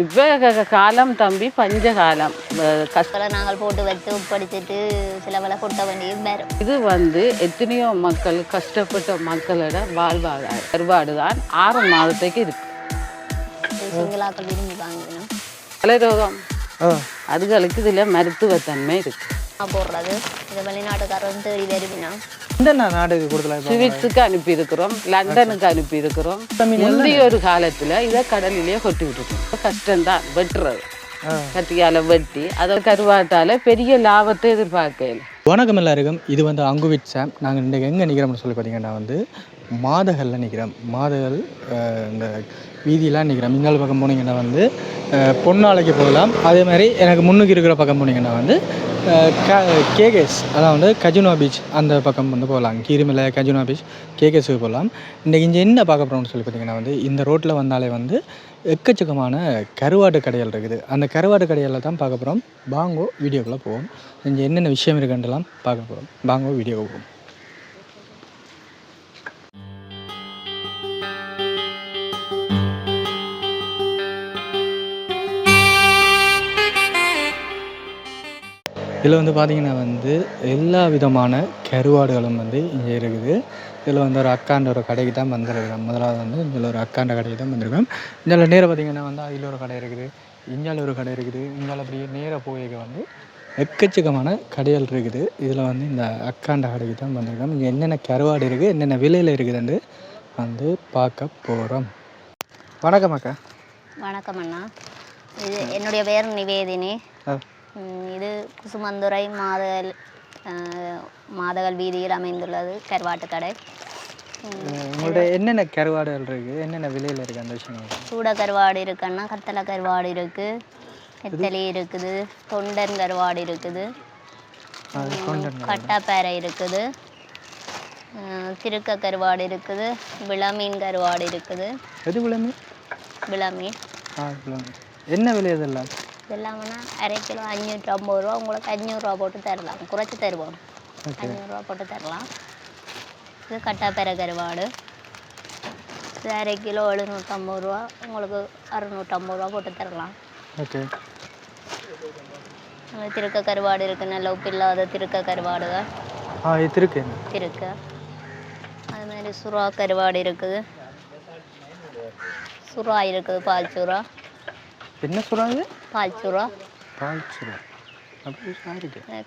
இப்போ காலம் தம்பி பஞ்ச காலம் கஷ்டம் நாங்கள் போட்டு வச்சு படிச்சுட்டு சில வேலை கொட்ட வேண்டியது வேறு. இது எத்தனையோ மக்கள் கஷ்டப்பட்ட மக்களோட வாழ்வாதாரம் கருவாடு தான் 6 மாதத்துக்கு இருக்கு. சிங்களாக்கள் விரும்பி வாங்கிக்கணும். தலைரோகம் அதுகளுக்கு இதில் மருத்துவத்தன்மை இருக்கு. போடுறது இந்த வெளிநாட்டுக்காரன் தேடி வருவினா இந்த நாடுக்கு கொடுத்துல சுவிட்ஸுக்கு அனுப்பியிருக்கிறோம், லண்டனுக்கு அனுப்பியிருக்கிறோம். முந்தைய ஒரு காலத்தில் இதை கடலிலேயே கொட்டி விட்டுருக்கோம். கஷ்டம்தான் வெட்டுறது, கத்தியால் வெட்டி அதை கருவாட்டால் பெரிய லாபத்தை எதிர்பார்க்கல. வணக்கம் எல்லாருக்கும். இது அங்குவிட் சாம். நாங்கள் இன்றைக்கு எங்கே நிற்கிறோம்னு சொல்லி பார்த்தீங்கன்னா மாதகளில் நிற்கிறோம். மாதகள் இந்த வீதியெலாம் நிற்கிறோம். இன்னொரு பக்கம் போனீங்கன்னா பொன்னாலைக்கு போகலாம். அதே மாதிரி எனக்கு முன்னுக்கு இருக்கிற பக்கம் போனீங்கன்னா கேகேஸ், அதாவது கஜுனா பீச் அந்த பக்கம் போகலாம். கீரிமலை கஜுனா பீச் கேகேஸுக்கு போகலாம். இன்றைக்கி இங்கே என்ன பார்க்க போகிறோம்னு சொல்லி பார்த்தீங்கன்னா இந்த ரோட்டில் வந்தாலே எக்கச்சக்கமான கருவாட்டு கடைகள் இருக்குது. அந்த கருவாட்டு கடைகளில் தான் பார்க்க போகிறோம். பாங்கோ வீடியோக்குள்ளே போவோம். இங்கே என்னென்ன விஷயம் இருக்குன்றலாம் பார்க்க போகிறோம். பாங்கோ வீடியோக்கு போவோம். இதில் பார்த்தீங்கன்னா எல்லா விதமான கருவாடுகளும் இங்கே இருக்குது. இதில் ஒரு அக்காண்ட ஒரு கடைக்கு தான் வந்திருக்கிறோம். முதலாவது இதில் ஒரு அக்காண்ட கடைக்கு தான் வந்திருக்கோம். இதில் நேராக பார்த்தீங்கன்னா அதில் ஒரு கடை இருக்குது, இஞ்சால் ஒரு கடை இருக்குது. இங்கால அப்படியே நேராக போய் எக்கச்சக்கமான கடைகள் இருக்குது. இதில் இந்த அக்காண்ட கடைக்கு தான் வந்திருக்கோம். இங்கே என்னென்ன கருவாடு இருக்குது, என்னென்ன விலையில் இருக்குதுன்னு பார்க்க போகிறோம். வணக்கம் அக்கா. வணக்கம் அண்ணா. இது என்னுடைய பேர் நிவேதினி. இது குசுமந்துறை மாதகள் வீதியில் அமைந்துள்ளது கருவாட்டு கடை. உங்கள்ட்ட என்னென்ன கருவாடுகள் இருக்குது, என்னென்ன விலையில் இருக்குது அந்த விஷயம்? சூட கருவாடு இருக்குன்னா கத்தலை கருவாடு இருக்குது, நெத்தலி இருக்குது, தொண்டன் கருவாடு இருக்குது, கட்டாப்பேரை இருக்குது, திருக்க கருவாடு இருக்குது, விளமீன் கருவாடு இருக்குது. எது விளமீன்? விளமீன். என்ன விலை இதெல்லாம்? இதெல்லாம்னா அரை கிலோ 550 ரூபா. உங்களுக்கு 500 ரூபா போட்டு தரலாம், குறைச்சி தருவோம். 500 ரூபா போட்டு தரலாம். இது கட்டாப்பேரை கருவாடு. இது அரை கிலோ 750 ரூபா. உங்களுக்கு 650 ரூபா போட்டு தரலாம். ஓகே. திருக்க கருவாடு இருக்குது, நல்ல உப்பு இல்லாத திருக்க கருவாடு தான். திருக்க. அது மாதிரி சுறா கருவாடு இருக்குது, சுறா இருக்குது, பால் சுறா. என்ன சுறா? பால் சுறா. பால் சுறா.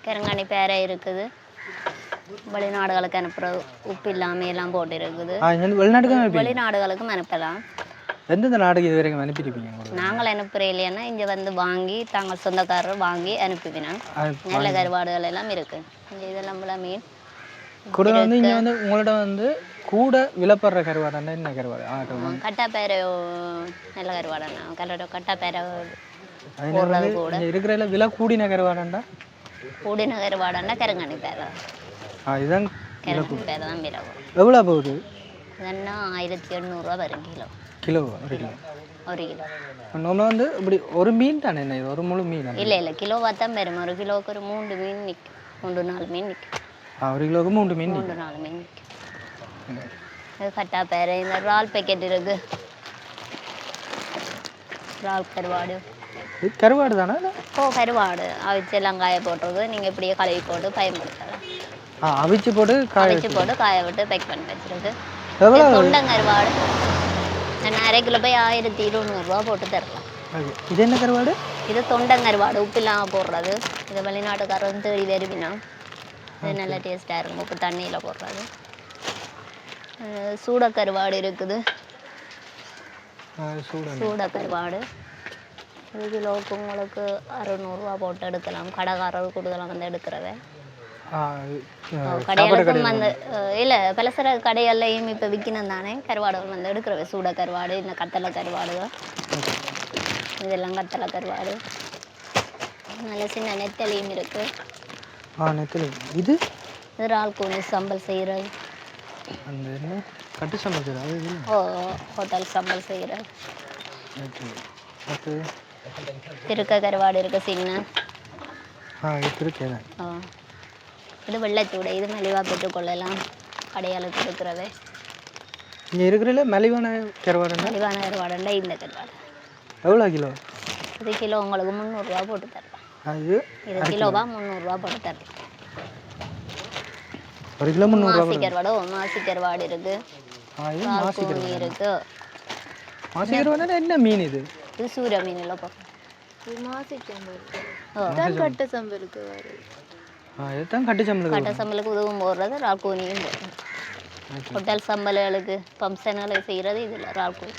கிரங்காணி பேரை இருக்குது, வெளிநாடுகளுக்கு அனுப்புறது, உப்பு இல்லாமல் எல்லாம் போட்டு இருக்குது. வெளிநாடுகளுக்கும் அனுப்பலாம். எந்தெந்த நாடுக்கு இது வரைக்கும் அனுப்பியிருப்பீங்க? நாங்கள் அனுப்புகிறோம் இல்லைன்னா இங்கே வாங்கி தாங்கள் சொந்தக்காரர் வாங்கி அனுப்பிவினோம். நல்ல கருவாடுகள் எல்லாம் இருக்குது. இங்கே இதெல்லாம் மீன் கூட இங்கே உங்களோட கூட விலப்படுற கருவாடுன்னா என்ன கருவாடு? கட்டாப்பேரை நல்ல கருவாடுண்ணா. கட்டாப்பேரை போடுறது கூட இருக்கிற விலை கூடின கருவாடுண்டா? கூடின கருவாடுண்டா கருங்காணி பேரை. இதுதான் கருங்காணி பேரை தான் விலை. எவ்வளோ போகுது? இதன்னா 1800 ரூபா வரும் கிலோ. கிலோ? ஒரு கிலோ. ஒரு கிலோ. நம்ம இப்படி ஒரு மீன் தானே, என்ன இது ஒரு முழு மீன்? இல்லை கிலோவாக தான் வரும். ஒரு கிலோவுக்கு ஒரு 3 மீன் நிற்கும், 3-4 மீன் நிற்கும். ஒரு கிலோவுக்கு 3 மீன், 3-4 மீன் நிற்கும். இது கட்டாப்பேரை. இந்த இறால் பேக்கெட் இருக்கு, இறால் கருவாடு. இது கருவாடு தானே? கருவாடு அவிச்சு எல்லாம் காய போட்டுருக்கு. நீங்கள் இப்படியே கழுவி போட்டு பயன்படுத்தலாம். அவிச்சு போட்டு காய விட்டு பேக் பண்ணி வச்சிருக்கு. தொண்டங்கருவாடு நான் அரை கிலோ போய் 1200 ரூபா போட்டு தரலாம். இது என்ன கருவாடு? இது தொண்டங்கருவாடு, உப்பு இல்லாமல் போடுறது. இது வெளிநாட்டுக்காரன் தேடி வருவினா இது நல்ல டேஸ்ட்டாக இருக்கும், உப்பு தண்ணியில் போடுறது. சூட கருவாடு இருக்குது, சூட கருவாடு. இது கிலோவுக்கு உங்களுக்கு 600 ரூபா போட்டு எடுக்கலாம். கடைக்காரர் கூடுதலாக எடுக்கிறத கடைகளுக்கும் இல்லை பலசர கடைகள்லையும் இப்போ விற்கணும் தானே கருவாடுகள் எடுக்கிறவ. சூட கருவாடு, இந்த கத்தலை கருவாடுகள், இதெல்லாம் கத்தலை கருவாடு. நல்ல சின்ன நெத்தலியும் இருக்குது. நெத்தலி. இது இறால் கூனி சம்பல் செய்கிறது. கட்டு சம்பல் செய்கிறது. ஹோட்டல் சம்பல் செய்கிறது. திருக்க கருவாடு இருக்குது சின்ன. இது வெள்ளைச்சூடை. இது மலிவாக பெற்றுக்கொள்ளலாம், கடையாளுக்கு இருக்கிறது. இங்கே இருக்கிறதுல மலிவான கருவாடுண்டா? மலிவான கருவாடுண்டா இந்த கருவாடு. எவ்வளோ கிலோ? இது கிலோ உங்களுக்கு 300 ரூபா போட்டு தரலாம். அது இது கிலோவா 300 ரூபா போட்டு தரலாம். ஒரு கிலோ 300 ரூபா. மாசி கருவாடு, மாசி கருவாடு இருக்கு. மாசி கருவாடு இருக்கு. மாசி கருவாடு என்ன மீன் இது? இது சூரிய மீன் இல்ல பாப்பா. இது மாசி சம்பல். தான் கட்ட சம்பலுக்கு வரும். இதுதான் கட்ட சம்பலுக்கு. கட்ட சம்பலுக்கு உதவும் போடுறது ரால்கோனியும் போடுறது. ஹோட்டல் சம்பல்களுக்கு ஃபங்க்ஷன்களை செய்கிறது இதில் ரால்கோனி.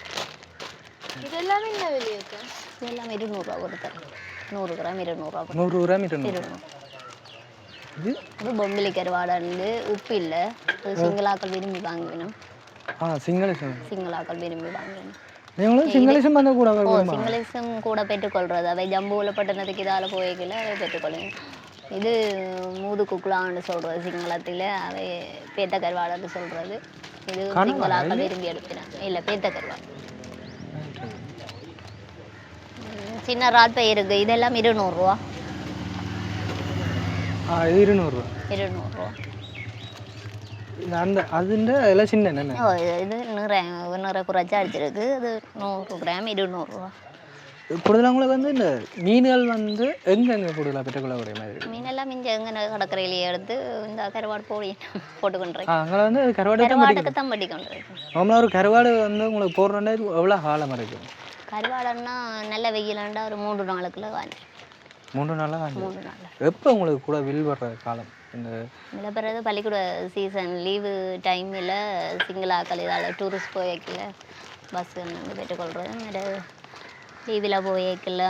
இதெல்லாம் என்ன விலையாக்கா? இதெல்லாம் 200 ரூபா கொடுத்து தரலாம். 100 கிராம் 200 ரூபா. 100 கிராம் 200. இது பொம்பிலி கருவாடு உப்பு இல்லை. சிங்களாக்கள் விரும்பி வாங்கிக்கணும். சிங்களாக்கள் விரும்பி வாங்கிக்கணும். சிங்களேசம் கூட பெற்றுக்கொள்றது. அவை ஜம்பூவில் பட்டணத்துக்கு இதால் போய்க்கல அவை பெற்றுக்கொள்ளுங்க. இது மூது குக்குலான்னு சொல்கிறது சிங்களத்தில். அவை பேத்த கருவாடுன்னு சொல்கிறது. இது சிங்களாக்கள் விரும்பி எடுக்கிறாங்க. இல்லை பேத்த கருவாடு. சின்ன ராட்பை இருக்குது. இதெல்லாம் 200 ரூபா. 200 ரூபா. அந்த அதுண்ட எல்லாம் சின்ன என்ன? இது நிறைய குறைச்சா அடிச்சிருக்கு. இது 100 கிராம் 200 ரூபா. கூடுதலாக உங்களுக்கு வந்து இந்த மீன்கள் வந்து எங்கெங்கே கூடுதலாக பெற்றுக்கொள்ளக்கூடிய மாதிரி? மீனெல்லாம் இங்கே எங்கே கடற்கரையிலேயே எடுத்து இந்த கருவாடு போட்டுக்கொண்டுறேன். அங்கே வந்து கருவாடுக்கு தான் பட்டி கொண்டுறேன். நார்மலாக ஒரு கருவாடு வந்து உங்களுக்கு போடுறோன்னா எவ்வளோ காலம் இருக்கும்? கருவாடுன்னா நல்ல வெயிலாண்டா ஒரு 3 நாளுக்குள்ள வாங்கி. 3 நாளாக? 3 நாள். எப்போ உங்களுக்கு கூட வில் வர்ற காலம்? இந்த பிறகு பள்ளிக்கூட சீசன் லீவு டைமில் சிங்களாக்கள் இதால் டூரிஸ்ட் போய்க்கல பஸ் வந்து பெற்றுக்கொள்கிறது. லீவில் போய்க்கல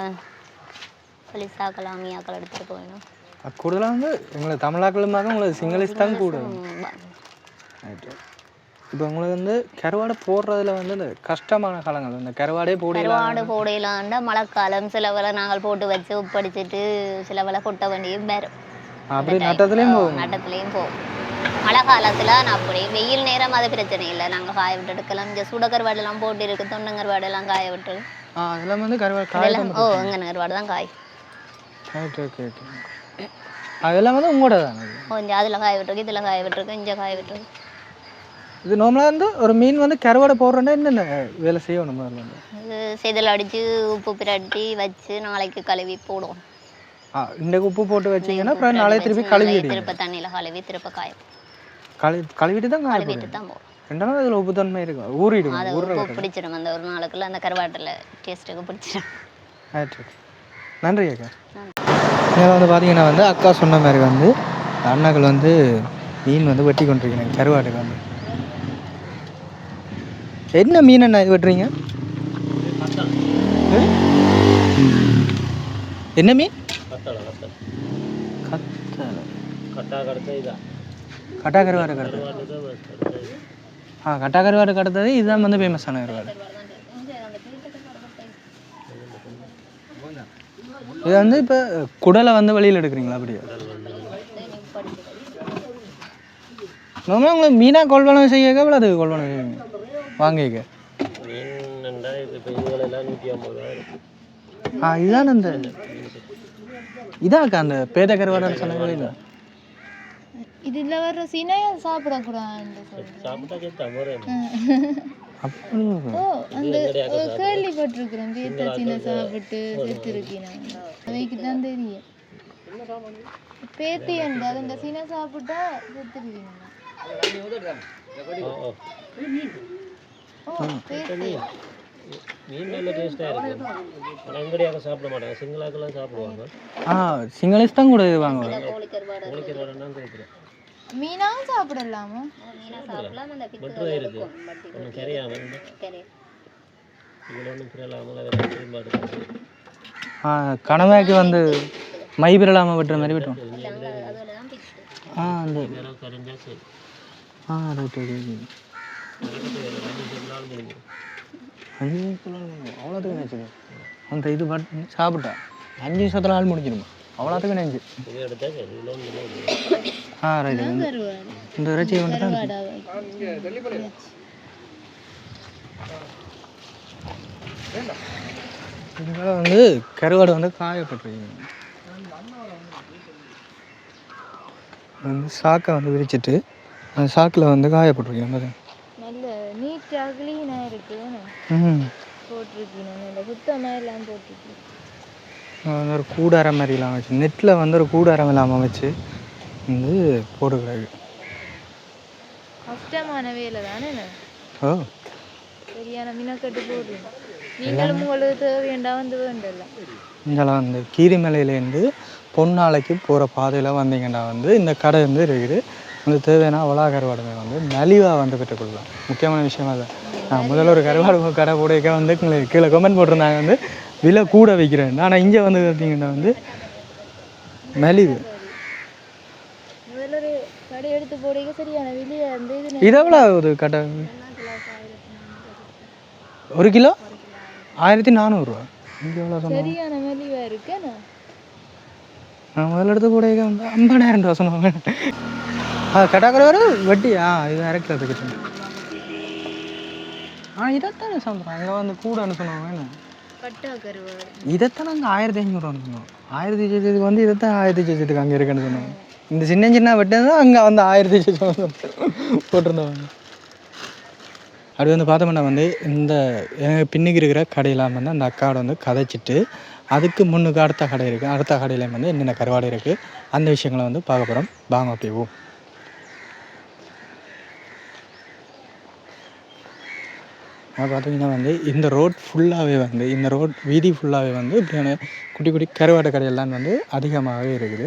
பலிசாக்கள் ஆமியாக்கள் எடுத்துகிட்டு போயிடும். கூடுதலாக வந்து எங்களுக்கு தமிழாக்களுமாக உங்களுக்கு சிங்களீஸ் தான் கூட. இப்போ உங்களுக்கு வந்து கருவாடை போடுறதுல வந்து இந்த கஷ்டமான காலங்கள் இந்த கருவாடே போடலாண்டா மழைக்காலம் சில வேலை நாங்கள் போட்டு வச்சு உப்படிச்சிட்டு சில வேலை கொட்ட வேண்டியும் வரும். அப்படி நட்டத்துலேயும் போகும். மழை காலத்தில் நான் அப்படி வெயில் நேரம் அது பிரச்சனை இல்லை. நாங்கள் காய விட்டு எடுக்கலாம். இங்கே சுட கருவாடெல்லாம் போட்டு இருக்குது. தொண்டங்கருவாடெல்லாம் காய விட்டு அதெல்லாம் வந்து கருவாடு எங்கே கருவாடு தான் காய். அதெல்லாம் வந்து உங்களோட தான் கொஞ்சம் அதில் காய விட்டுருக்கு, இதில் காய விட்டுருக்கு, இங்கே காய விட்டுருக்கு. இது நார்மலாக வந்து ஒரு மீன் வந்து கருவாடை போடுறோன்னா என்னென்ன வேலை செய்யணும்? இது செதில் அடித்து உப்பு பிரட்டி வச்சு நாளைக்கு கழுவி போடுவோம். இன்றைக்கு உப்பு போட்டு வச்சிங்கன்னா அப்புறம் நாளை திருப்பி கழுவி திருப்ப தண்ணியில் கழுவி திருப்ப கழுவிட்டு தான் போகும். ரெண்டாவது அதில் உப்பு தன்மை இருக்கும், ஊறிடும். அதை உப்பு பிடிச்சிடும். அந்த ஒரு நாளுக்குள்ள அந்த கருவாட்டில் டேஸ்ட்டுக்கு பிடிச்சிடும். நன்றி அக்கா. இதில் வந்து பார்த்தீங்கன்னா வந்து அக்கா சொன்ன மாதிரி வந்து அண்ணாக்கள் வந்து மீன் வந்து வெட்டி கொண்டிருக்கிறேன் கருவாட்டுக்கு வந்து. என்ன மீன் என்ன இது வெட்டுறீங்க? என்ன மீன்? கட்டா கருவாடு கடத்தது. கட்டா கருவாடு கடத்தது இதுதான் வந்து ஃபேமஸான கருவாடு. இது வந்து இப்போ குடலை வந்து வெளியில் எடுக்கிறீங்களா? அப்படியா? நம்ம உங்களுக்கு மீனாக கொள்வனம் செய்ய எவ்வளோ அதுக்கு கொள்வனம் செய்வீங்க வாங்கிக்க? இதுதான் அந்த இதாக்கா அந்த பேத கருவாடுன்னு சொன்னாங்களே இல்லை? இதுல வர்ற சீனையை சாப்பிடக்கூடாது. ஓ அந்த கேள்விப்பட்டிருக்கிறேன். பேத்த சீனை சாப்பிட்டு செத்துருக்கீங்க. அவைக்கு தான் தெரியும். பேத்தி என்றால் இந்த சீனை சாப்பிட்டா செத்துருக்கீங்க. ஓ பேத்தி மீன் நல்ல டேஸ்ட்டாக இருக்கும். ஆனால் எங்கடியாக சாப்பிட மாட்டாங்க. சிங்களாக்கெல்லாம் சாப்பிடுவாங்க. சிங்களீஸ் தான் கூட இது வாங்குவாங்க. கோழிக்கருவாடுன்னா கொடுக்குறேன். மீனாவும் சாப்பிடலாமா? பட்டர் இருக்கு ஒன்றும் கரையாமல் இதில் ஒன்றும் பிறலாமல் அதெல்லாம் திரும்பாடு. கணவாய்க்கு வந்து மை பிறலாமல் வெட்டுற மாதிரி வெட்டுவோம். அந்த கரைஞ்சா சரி. அவ்வளோத்துக்கு நினைச்சு அந்த இது சாப்பிட்டா 5 நிமிஷத்துல நாள் முடிஞ்சிடுமா? அவ்வளோத்துக்கு நினைச்சு ரைட். இந்த இறைச்சியை வந்து தான் இதனால வந்து கருவாடு வந்து காயப்பட்டிருக்கீங்க. வந்து சாக்கை வந்து விரிச்சிட்டு அந்த சாக்கில் வந்து காயப்பட்டிருக்கீங்க. நல்ல நீட்டாக க்ளீனாக இருக்குது. போட்டிருக்கீங்க நல்ல சுத்தமாக எல்லாம் போட்டிருக்கு. வந்து ஒரு கூடாரம் மாதிரிலாம் அமைச்சு நெட்டில் வந்து ஒரு கூடாரம் எல்லாம் அமைச்சு வந்து போட்டுக்கிறாங்க. கஷ்டமான வேலை தானே. ஓ சரியான மினக்கட்டு போடுறீங்க. நீங்களும் உங்களுக்கு தேவையண்டா வந்து வேண்டல. இங்கெல்லாம் வந்து கீரிமலையிலேருந்து பொன்னாலைக்கு போகிற பாதையில் வந்தீங்கன்னா வந்து இந்த கடை வந்து இருக்குது. வந்து தேவையான அவலா கருவாடுமே வந்து மலிவாக வந்து பெற்றுக்கொள்ளலாம். முக்கியமான விஷயம் அது. நான் முதல்ல ஒரு கருவாடு கடை போடைக்க வந்து கீழே கமெண்ட் போட்டிருந்தாங்க வந்து விலை கூட வைக்கிறேன். ஆனால் இங்கே வந்து பார்த்தீங்கன்னா வந்து மலிவு. முதல்ல ஒரு கடை எடுத்து போடுங்க சரியான வெளியே வந்து இது எவ்வளோ ஒரு கடை? 1 கிலோ 1400 இங்கே எவ்வளோ சொன்னாங்க? சரியான மலிவா இருக்கு. நான் முதல்ல எடுத்து கூட வந்து 50,000 ரூபா சொன்னாங்க. கட்டாக்கிற வர வட்டி இது அரைக்கில் பேக்கெட். இதைத்தானே சொல்கிறேன் அங்கே வந்து கூடன்னு சொன்னாங்க. கட்டா கருவாடு இதைத்தான் நாங்கள் 1500 சொன்னோம். 1600 வந்து இதைத்தான் 1600 அங்கே இருக்குன்னு சொன்னாங்க. இந்த சின்ன சின்ன வெட்டு தான் அங்கே வந்து 1600 போட்டிருந்தவங்க. அப்படி வந்து பார்த்தோம்னா வந்து இந்த பின்னுக்கு இருக்கிற கடையெல்லாம் வந்து அந்த அக்காவோட வந்து கதைச்சிட்டு அதுக்கு முன்னுக்கு அடுத்த கடை இருக்குது. அடுத்த கடையில வந்து என்னென்ன கருவாடு இருக்குது அந்த விஷயங்களை வந்து பார்க்க போகிறோம். வாங்க போவோம். பார்த்தீங்கன்னா வந்து இந்த ரோட் ஃபுல்லாகவே வந்து இந்த ரோட் வீதி ஃபுல்லாகவே வந்து இப்படியான குட்டி குட்டி கருவாடு கடையெல்லாம் வந்து அதிகமாகவே இருக்குது.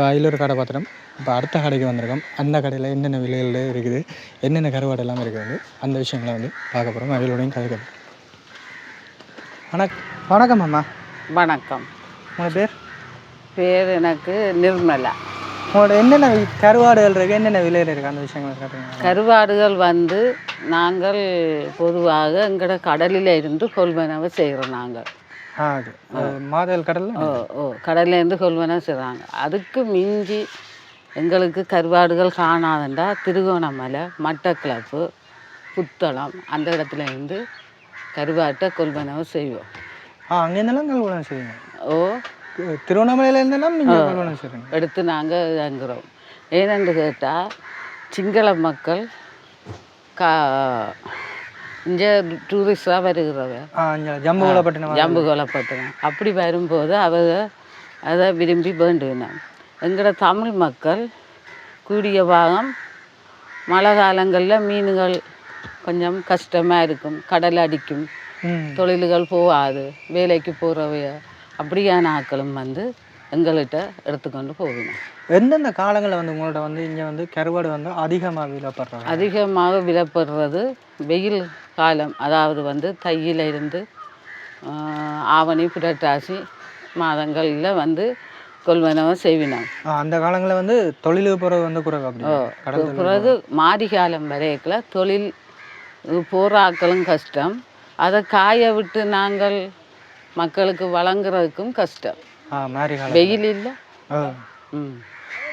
அதில் ஒரு கடை பார்த்துட்டோம். இப்போ அடுத்த கடைக்கு வந்திருக்கோம். அந்த கடையில் என்னென்ன விலையில் இருக்குது என்னென்ன கருவாடு எல்லாம் இருக்குது அந்த விஷயங்களை வந்து பார்க்க போகிறோம். அவையோடையும் கதைக்கிறோம். வணக்கம் அம்மா. வணக்கம். உங்களோட பேர்? பேர் எனக்கு நிர்மலா. உங்களோட என்னென்ன கருவாடுகள் இருக்குது என்னென்ன விலையில் இருக்குது அந்த விஷயங்களை காட்டுங்க. கருவாடுகள் வந்து நாங்கள் பொதுவாக எங்களோட கடலில் இருந்து கொள்வனவு செய்கிறோம். நாங்கள் அது மாதல் கடலில் கடல்லேருந்து கொள்வனவு செய்கிறாங்க. அதுக்கு மிஞ்சி எங்களுக்கு கருவாடுகள் காணாதண்டா திருகோணமலை, மட்டக்களப்பு, புத்தளம் அந்த இடத்துல இருந்து கருவாட்டை கொள்வனவு செய்வோம். அங்கேருந்தெல்லாம் கொள்வனவு செய்வோம். திருவண்ணாமலையில் இருந்தெல்லாம் எடுத்து நாங்கள் இறங்குறோம். ஏனென்று கேட்டால் சிங்கள மக்கள் இங்கே டூரிஸ்டாக வருகிறவ ஜம்புகோலப்பட்டினம் அப்படி வரும்போது அவங்க அதை விரும்பி வேண்டுவினோம். எங்களோட தமிழ் மக்கள் கூடிய பாகம் மழை காலங்களில் மீன்கள் கொஞ்சம் கஷ்டமாக இருக்கும், கடல் அடிக்கும், தொழில்கள் போகாது, வேலைக்கு போகிறவைய அப்படியான ஆட்களும் வந்து எங்கள்கிட்ட எடுத்துக்கொண்டு போகணும். எந்தெந்த காலங்களில் வந்து உங்கள்கிட்ட வந்து இங்கே வந்து கருவாடு வந்து அதிகமாக விலைப்படுறாங்க? அதிகமாக விலைப்படுறது வெயில் காலம், அதாவது வந்து தையில இருந்து ஆவணி, புரட்டாசி மாதங்களில் வந்து கொள்வனவை செய்வினோம். அந்த காலங்களில் வந்து தொழிலுக்கு போகிறது வந்து குறைவு. பிறகு மாரி காலம் வரைக்குள்ள தொழில் போராக்களும் கஷ்டம், அதை காய விட்டு நாங்கள் மக்களுக்கு வழங்குறதுக்கும் கஷ்டம். வெயில் இல்லை.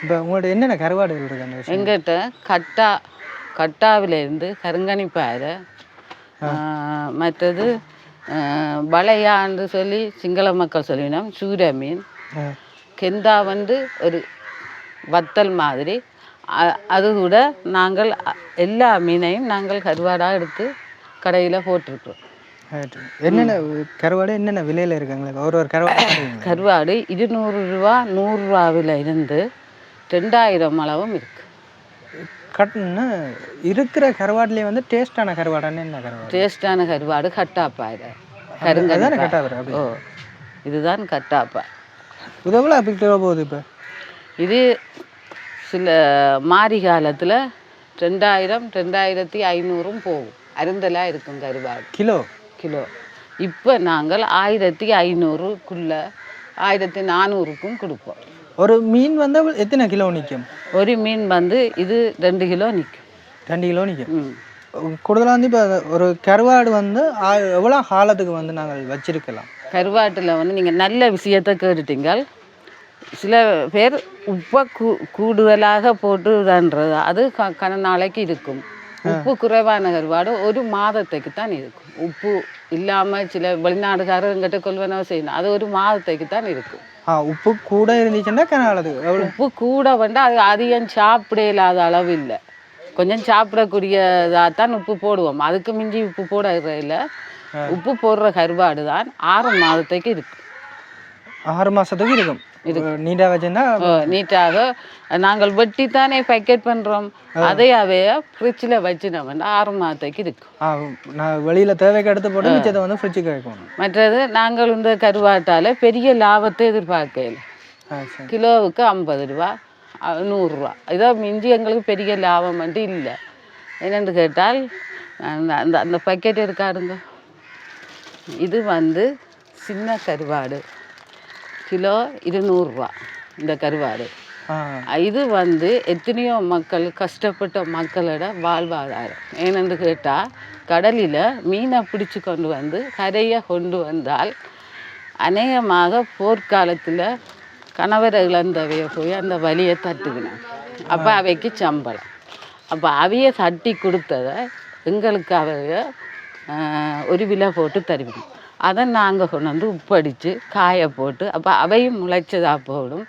இப்போ உங்கள்கிட்ட என்னென்ன கருவாடுகள் இருக்கு? எங்கிட்ட கட்டாவிலேருந்து கருங்கணிப்பாறை, மற்றது வளையான்னு சொல்லி சிங்கள மக்கள் சொல்லினோம், சூர மீன், கெந்தா வந்து ஒரு வத்தல் மாதிரி, அது கூட நாங்கள் எல்லா மீனையும் நாங்கள் கருவாடாக எடுத்து கடையில் போட்டிருக்கோம். என்னென்ன கருவாடு என்னென்ன விலையில் இருக்காங்களே ஒரு கருவாடு? கருவாடு 200 ரூபா 100 ரூபாவில் இருந்து 2000 அளவும் இருக்குது. கட்டுன்னு இருக்கிற கருவாடுலேயே வந்து டேஸ்டான கருவாடான்னு என்ன கருவாடு? டேஸ்டான கருவாடு கட்டாப்பாறை, கருங்கல். ஓ இதுதான் கட்டாப்பாறை. இது எவ்வளோ கிலோ போகுது இப்போ? இது சில மாரி காலத்தில் 2000 2500 போகும். அருந்தலாக இருக்கும் கருவாடு கிலோ. இப்போ நாங்கள் 1500க்குள்ள 1400க்கும் கொடுப்போம். ஒரு மீன் வந்து எத்தனை கிலோ நிற்கும்? ஒரு மீன் வந்து இது 2 கிலோ நிற்கும். 2 கிலோ நிற்கும். கூடுதலாக வந்து இப்போ ஒரு கருவாடு வந்து எவ்வளோ காலத்துக்கு வந்து நாங்கள் வச்சிருக்கலாம்? கருவாட்டில் வந்து நீங்கள் நல்ல விஷயத்தை கேட்டுட்டீங்க. சில பேர் உப்பை கூடுதலாக போட்டுதான்றது, அது கன நாளைக்கு இருக்கும். உப்பு குறைவான கருவாடு 1 மாதத்துக்கு தான் இருக்கும். உப்பு இல்லாமல் சில வெளிநாடுகாரர் எங்கிட்ட கொள்வனவு செய்யணும், அது 1 மாதத்துக்கு தான் இருக்கும். உப்பு கூட இருந்துச்சுன்னா கனாலது உப்பு கூட வந்து அது அதிகம் சாப்பிட இல்லாத அளவு இல்லை, கொஞ்சம் சாப்பிடக்கூடியதாக தான் உப்பு போடுவோம். அதுக்கு மிஞ்சி உப்பு போட இல்லை. உப்பு போடுற கருவாடு தான் 6 மாதத்துக்கு இருக்கு. 6 மாதத்துக்கு இருக்கும் நீட்டாக வச்சுருந்தா நீட்டாக நாங்கள் வெட்டி தானே பேக்கெட் பண்ணுறோம். அதையாவே ஃப்ரிட்ஜில் வச்சுனோம்னா 6 மாதத்துக்கு இருக்கும். நான் வெளியில் தேவைக்கு எடுத்து போட்டு மிச்சத்தை வந்து ஃப்ரிட்ஜுக்கு வைக்கணும். மற்றது நாங்கள் இந்த கருவாட்டால் பெரிய லாபத்தை எதிர்பார்க்கல. கிலோவுக்கு 50 ரூபா 100 ரூபா இதோ மிஞ்சி எங்களுக்கு பெரிய லாபம் வந்து இல்லை. என்னென்னு கேட்டால் அந்த அந்த பக்கெட் இருக்காருங்க. இது வந்து சின்ன கருவாடு கிலோ 200 ரூபா இந்த கருவாடு. இது வந்து எத்தனையோ மக்கள் கஷ்டப்பட்ட மக்களோட வாழ்வாதாரம். ஏனென்று கேட்டால் கடலில் மீனை பிடிச்சி கொண்டு வந்து கரையை கொண்டு வந்தால் அநேகமாக போர்க்காலத்தில் கணவரை இழந்தவையை போய் அந்த வலியை தட்டுக்கணும். அப்போ அவைக்கு சம்பளம். அப்போ அவையை தட்டி கொடுத்ததை எங்களுக்கு அவைய ஒரு விலை போட்டு தருவினோம். அதை நாங்கள் கொண்டு வந்து உப்படித்து காய போட்டு அப்போ அவையும் முளைச்சதாக போடும்,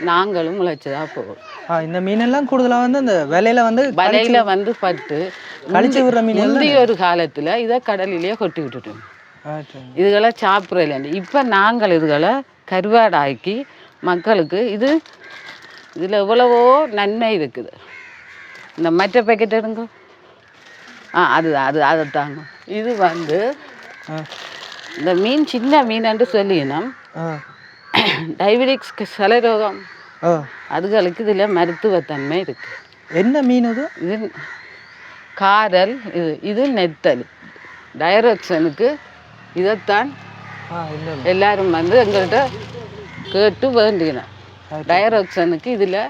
நாங்களும் முளைச்சதாக போடும். இந்த மீனெல்லாம் கூடுதலாக வந்து இந்த விலையில் வந்து பட்டு கழிச்சு விடுற மீன். முந்தைய ஒரு காலத்தில் இதை கடலிலேயே கொட்டி விட்டுட்டோம். இதுகளை சாப்பிட்றதில்ல. இப்போ நாங்கள் இதுகளை கருவாடாக்கி மக்களுக்கு இதில் எவ்வளவோ நன்மை இருக்குது. இந்த மற்ற பேக்கெட் எடுங்க. அதை தாங்க. இது வந்து இந்த மீன் சின்ன மீனன்று சொல்லினோம். டயபெட்டிக்ஸ்க்கு சலரோகம் அதுகளுக்கு இதில் மருத்துவத்தன்மை இருக்குது. என்ன மீன் இது? இது காரல். இது நெத்தல். டைரக்ஷனுக்கு இதைத்தான் எல்லாரும் வந்து எங்கள்கிட்ட கேட்டு வேண்டினோம். டைரக்ஷனுக்கு இதில்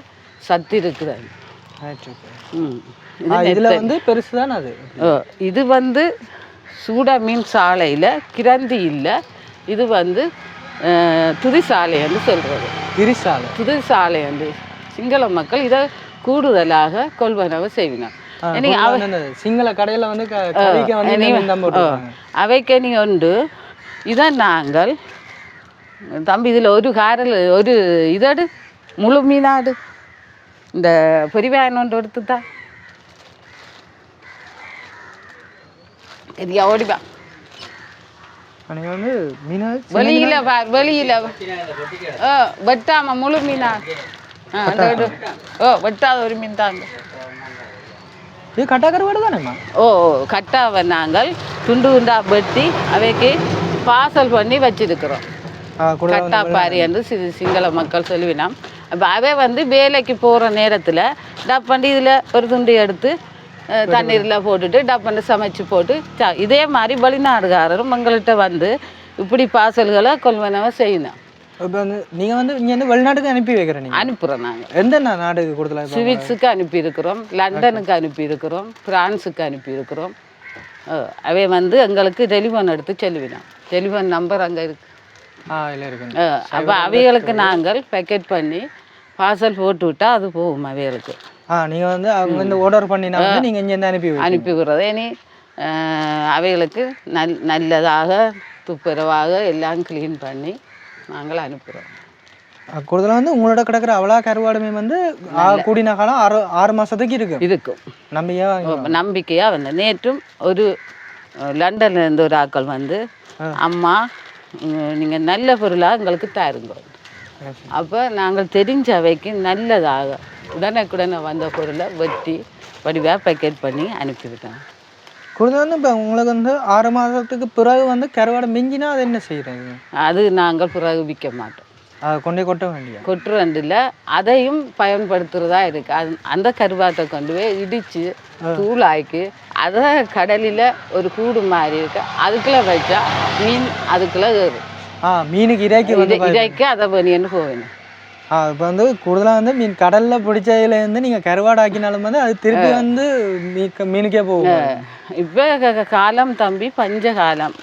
சத்து இருக்குது. இதில் வந்து பெருசு தான் அது. இது வந்து சூட மீன் சாலையில் கிரந்தி இல்லை. இது வந்து துதிசாலை என்று சொல்கிறது. துதிசாலை என்று சிங்கள மக்கள் இதை கூடுதலாக கொள்வனவு செய்வினோம். சிங்கள கடையில் வந்து அவைக்கு நீ உண்டு. இதை நாங்கள் தம்பி இதில் ஒரு காரல் ஒரு இதடு முழு மீனாடு இந்த பொரிவாயன் ஒன்று எடுத்துதான் சரியா ஓடிப்பா. வந்து வெளியில் வெட்டாம முழு மீனா வெட்டாத ஒரு மீன் தாங்க. இது கட்டா கருவாடு தானேம்மா? கட்டாவை நாங்கள் துண்டு துண்டா வெட்டி அவைக்கு பார்சல் பண்ணி வச்சிருக்கிறோம். கட்டா பாரி என்று சிங்கள மக்கள் சொல்லுவினோம். அப்போ அவை வந்து வேலைக்கு போகிற நேரத்தில் டப்பண்டி இதில் ஒரு துண்டு எடுத்து தண்ணீரில் போட்டுட்டு டப்பண்டு சமைச்சு போட்டு இதே மாதிரி வெளிநாடுகாரரும் எங்கள்கிட்ட வந்து இப்படி பார்சல்களை கொள்வனவை செய்யணும். இப்போ வந்து நீங்கள் வந்து இங்கே வெளிநாட்டுக்கு அனுப்பி வைக்கிறேன். அனுப்புகிறோம். நாங்கள் எந்த நாடுக்கு கொடுத்தலாம்? ஸ்வீட்ஸுக்கு அனுப்பியிருக்கிறோம், லண்டனுக்கு அனுப்பியிருக்கிறோம், ஃப்ரான்ஸுக்கு அனுப்பியிருக்கிறோம். அவை வந்து எங்களுக்கு டெலிஃபோன் எடுத்து சொல்லுவினோம். டெலிஃபோன் நம்பர் அங்கே இருக்குது. அப்போ அவைகளுக்கு நாங்கள் பேக்கெட் பண்ணி பார்சல் போட்டு விட்டால் அது போகும் அவைகளுக்கு. நீங்கள் வந்து அவங்க வந்து ஆர்டர் பண்ணினா வந்து நீங்கள் இங்கேருந்து அனுப்பிவிடுறது. இனி அவைகளுக்கு நல்லதாக துப்புரவாக எல்லாம் க்ளீன் பண்ணி நாங்கள் அனுப்புகிறோம். கூடுதலாக வந்து உங்களோட கிடக்கிற அவ்வளோ கருவாடுமே வந்து கூடின காலம் 6 மாதத்துக்கு இருக்கும். நம்பிக்கையாக வந்து நேற்றும் ஒரு லண்டன்ல இருந்து ஒரு ஆக்கள் வந்து அம்மா நீங்கள் நல்ல பொருளாக எங்களுக்கு தாருங்க. அப்போ நாங்கள் தெரிஞ்ச அவைக்கு நல்லதாக உடனே வந்த பொருளை வெட்டி வடிவாக பேக்கெட் பண்ணி அனுப்பிவிட்டோம். கூடுதல் வந்து இப்போ உங்களுக்கு வந்து 6 மாதத்துக்கு பிறகு வந்து கருவாடை மிஞ்சினா அது என்ன செய்கிறீங்க? அது நாங்கள் பிறகு விற்க மாட்டோம். அதை கொண்டே கொட்டுறதில்ல. அதையும் பயன்படுத்துகிறதா இருக்குது. அந்த கருவாட்டை கொண்டு போய் இடித்து தூளாக்கி அதை கடலில் ஒரு கூடு மாதிரி இருக்கு அதுக்குள்ளே வச்சா மீன் அதுக்குள்ளே ஏறும். மீனுக்கு இறைக்கு அதை பண்ணின்னு போவேணும். இப்போ வந்து கூடுதலாக வந்து மீன் கடலில் பிடிச்சதுலேருந்து நீங்கள் கருவாடு ஆக்கினாலும் வந்து அது திருப்பி வந்து மீனுக்கே போகும். இப்போ காலம் தம்பி பஞ்ச காலம்,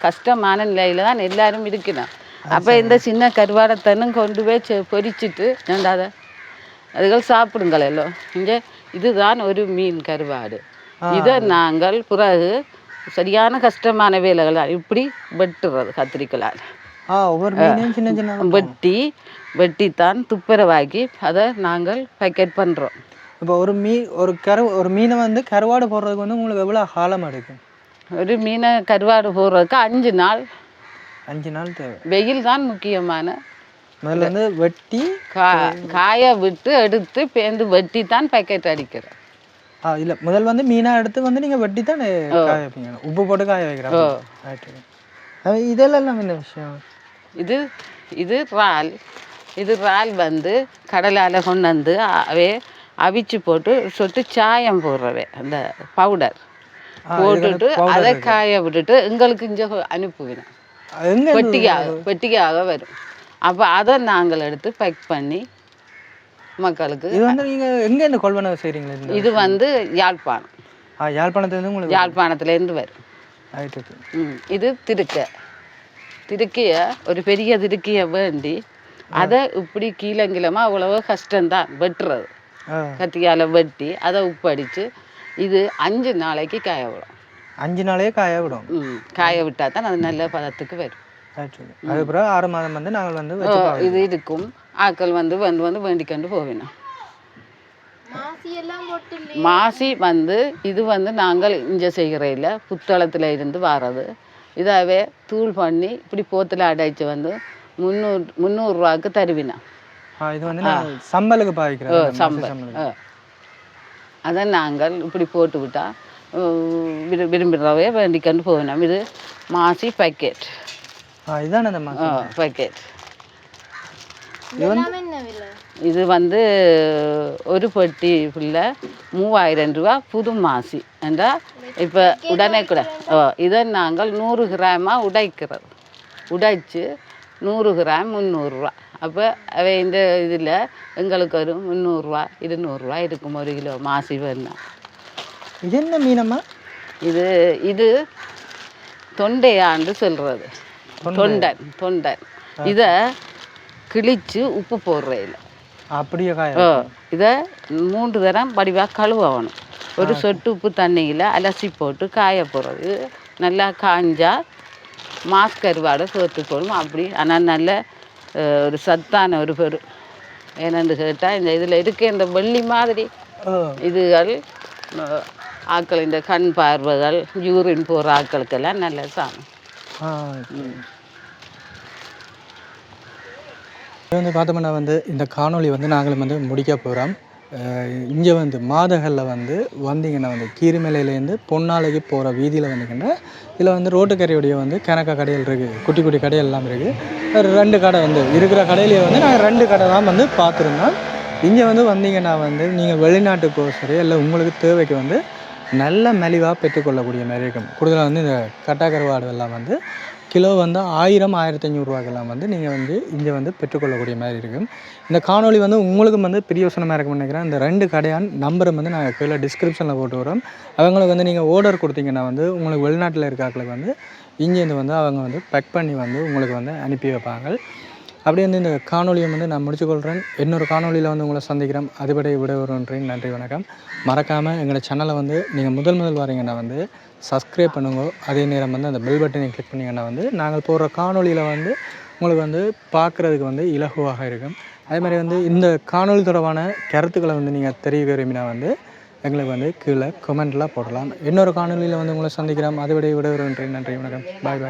கஷ்டமான நிலையில தான் எல்லாரும் இருக்கணும். அப்போ இந்த சின்ன கருவாடைத்தனும் கொண்டு போய் பொரிச்சிட்டு ரெண்டாவது அதுகள் சாப்பிடுங்களோ. இங்கே இதுதான் ஒரு மீன் கருவாடு. இதை நாங்கள் பிறகு சரியான கஷ்டமான வேலைகள் இப்படி வெட்டுறது கத்திரிக்கலால் ஒவ்வொரு மீனையும் சின்ன சின்ன வெட்டித்தான் துப்புரவாக்கி அதை நாங்கள் பேக்கெட் பண்ணுறோம். இப்போ ஒரு மீனை வந்து கருவாடு போடுறதுக்கு வந்து உங்களுக்கு எவ்வளோ காலம் எடுக்கும்? ஒரு மீனை கருவாடு போடுறதுக்கு 5 நாள். 5 நாள் தேவை. வெயில் தான் முக்கியமான முதல்ல வந்து வெட்டி காய விட்டு எடுத்து பேந்து வெட்டி தான் பேக்கெட் அடிக்கிறோம். இல்லை முதல் வந்து மீனாக எடுத்து வந்து நீங்கள் வெட்டி தான் காய வைப்பீங்க, உப்பு போட்டு காய வைக்கிறோம். இதெல்லாம் என்ன விஷயம்? இது இது இறால். இது இறால் வந்து கடலால் கொண்டு வந்து அவிச்சு போட்டு சொட்டு சாயம் போடுறவே அந்த பவுடர் போட்டுட்டு அதை காய விட்டுட்டு எங்களுக்கு இங்கே அனுப்புவினோம். பெட்டிக்காக வரும். அப்போ அதை நாங்கள் எடுத்து பேக் பண்ணி மக்களுக்கு. இது வந்து நீங்கள் எங்கே இந்த கொள்வனவு செய்கிறீங்களா? இது வந்து யாழ்ப்பாணம். யாழ்ப்பாணத்துலேருந்து உங்களுக்கு? யாழ்ப்பாணத்துலேருந்து வரும். இது திருக்கைய ஒரு பெரிய திருக்கையை வேண்டி அதை இப்படி கீழங்கிலமா அவ்வளவு கஷ்டம்தான் வெட்டுறது. கத்தியால் வெட்டி அதை உப்படிச்சு இது 5 நாளைக்கு காய விடும். 5 நாளையே காய விடும். காய விட்டால் தான் அது நல்ல பதத்துக்கு வரும். அதுக்கப்புறம் 6 மாதம் வந்து நாங்கள் வந்து இது இருக்கும். ஆக்கள் வந்து வேண்டிக்கொண்டு போவினோம். மாசி வந்து இது வந்து நாங்கள் இங்கே செய்கிற இல்லை, புத்தளத்தில் இருந்து வர்றது. இதாவே தூள் பண்ணி இப்படி போத்தில் அடைச்சி வந்து 300 ரூபாய்க்கு தருவினோம். இது வந்து சம்பலுக்கு பாவிக்கிறோம். சம்பல் அதை நாங்கள் இப்படி போட்டு விட்டால் விரும்புகிறவே வேண்டிக்கொண்டு போவினோம். இது மாசி பேக்கெட். இதுதான் அந்த பேக்கெட். இது வந்து ஒரு பெட்டி ஃபுல்ல 3000 ரூபா புது மாசி என்றால் இப்போ உடனே கூட இதை நாங்கள் 100 கிராமாக உடைச்சு 100 கிராம் 300 ரூபா. அப்போ அவை இந்த இதில் எங்களுக்கு ஒரு 300 ரூபா 200 ரூபா இருக்கும் 1 கிலோ மாசி வேணும். இது என்ன மீனம்மா? இது தொண்டையாண்டு சொல்கிறது. தொண்டன் இதை கிழிச்சு உப்பு போடுறதில்ல, அப்படியே இதை 3 தரம் வடிவாக கழுவணும். ஒரு சொட்டு உப்பு தண்ணியில் அலசி போட்டு காய போடுறது. நல்லா காஞ்சா மாஸ் கருவாடை சேர்த்து போடணும். அப்படி ஆனால் நல்ல ஒரு சத்தான ஒரு பொருள். ஏனென்று கேட்டால் இந்த இதில் இருக்க இந்த வெள்ளி மாதிரி இதுகள் ஆக்கள் இந்த கண் பார்வைகள் யூரின் போகிற ஆக்களுக்கெல்லாம் நல்ல சாமம். வந்து பார்த்தோம்னா வந்து இந்த காணொளி வந்து நாங்களும் வந்து முடிக்க போகிறோம். இங்கே வந்து மாதகளில் வந்து வந்தீங்கன்னா வந்து கீரிமலையிலேருந்து பொன்னாலைக்கு போகிற வீதியில் வந்தீங்கன்னா இதில் வந்து ரோட்டுக்கரையுடைய வந்து கணக்கா கடைகள் இருக்குது, குட்டி குட்டி கடைகள் எல்லாம் இருக்குது. ஒரு 2 கடை வந்து இருக்கிற கடையிலேயே வந்து நாங்கள் 2 கடை தான் வந்து பார்த்துருந்தோம். இங்கே வந்து வந்தீங்கன்னா வந்து நீங்கள் வெளிநாட்டுக்கோ சரி இல்லை உங்களுக்கு தேவைக்கு வந்து நல்ல மலிவாக பெற்றுக்கொள்ளக்கூடிய மாதிரி இருக்கும். கூடுதலாக வந்து இந்த கட்டாக்கருவாடு எல்லாம் வந்து கிலோ வந்து 1000-1500 ரூபாய்க்கெல்லாம் வந்து நீங்கள் வந்து இங்கே வந்து பெற்றுக்கொள்ளக்கூடிய மாதிரி இருக்கும். இந்த காணொளி வந்து உங்களுக்கு வந்து பிரியோசனமாக இருக்கும்னு நினைக்கிறேன். இந்த 2 கடையான் நம்பரும் வந்து நாங்கள் கீழே டிஸ்கிரிப்ஷனில் போட்டு வரோம். அவங்களுக்கு வந்து நீங்கள் ஆர்டர் கொடுத்தீங்கன்னா வந்து உங்களுக்கு வெளிநாட்டில் இருக்காக்களுக்கு வந்து இங்கேருந்து வந்து அவங்க வந்து பேக் பண்ணி வந்து உங்களுக்கு வந்து அனுப்பி வைப்பாங்க. அப்படி வந்து இந்த காணொலியை வந்து நான் முடிச்சுக்கொள்கிறேன். இன்னொரு காணொலியில் வந்து உங்களை சந்திக்கிறேன். அதுபடி விடைபெறுகின்றேன். நன்றி, வணக்கம். மறக்காமல் எங்களோட சேனலை வந்து நீங்கள் முதல் வரீங்கன்னா வந்து சப்ஸ்கிரைப் பண்ணுங்க. அதே நேரம் வந்து அந்த பெல் பட்டனை கிளிக் பண்ணிங்கன்னா வந்து நாங்கள் போடுற காணொலியில் வந்து உங்களுக்கு வந்து பார்க்குறதுக்கு வந்து இலகுவாக இருக்கும். அதே மாதிரி வந்து இந்த காணொலி தொடர்பான கருத்துக்களை வந்து நீங்கள் தெரிவிக்க விரும்பினா வந்து எங்களுக்கு வந்து கீழே கமெண்ட்லாம் போடலாம். இன்னொரு காணொலியில் வந்து உங்களை சந்திக்கிறோம். அதுபடி விடைபெறுகின்றேன். நன்றி, வணக்கம். பாய்.